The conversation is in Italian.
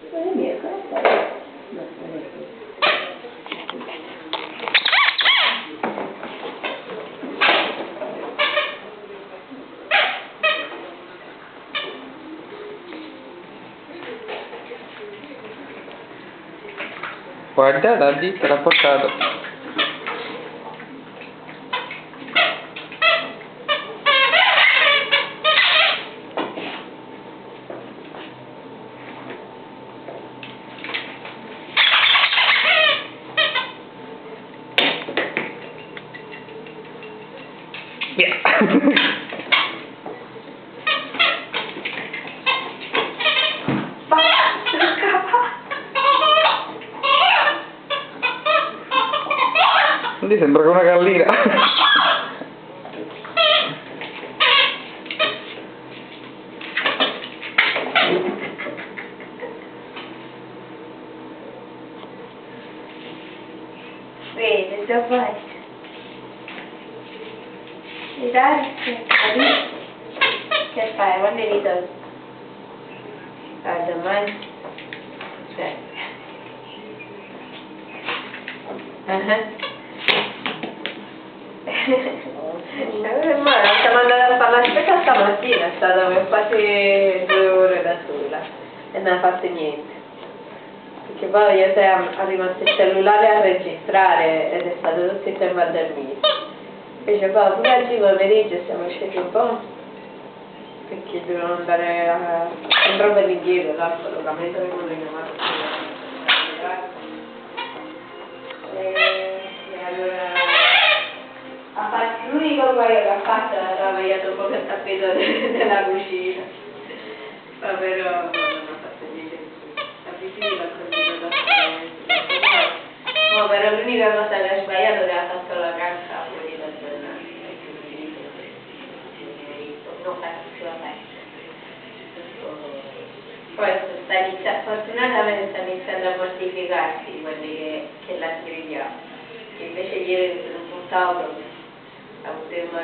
Non è mia, cosa fai? No, non è qui. Guarda, la ditta l'ha portato. Via. Lì sembra che una gallina. Bene, già vai. E dai, che fai? Quando eri da... Ah, domani? Sì. Ma stiamo andando a fare la spesa stamattina, è stata per quasi 2 ore da sola e non ha fatto niente. Perché poi io è rimasto il cellulare a registrare ed è stato tutto il tempo a dormire. Invece poi pure oggi pomeriggio siamo scesi un po' perché dovevamo andare a un per l'indietro, l'allocamento che non è chiamato. E allora l'unico guaio che ha fatto è travagliato un po' il tappeto della cucina. Ma però non ha fatto niente. La piscina ha continuato a fare. No, però l'unica cosa che ha sbagliato è che ha fatto la cacca fuori dal giornale. Non fa più la festa. Poi fortunatamente sta iniziando a mortificarsi quelli che la scriviamo. Invece ieri non puntavo proprio. A un tema,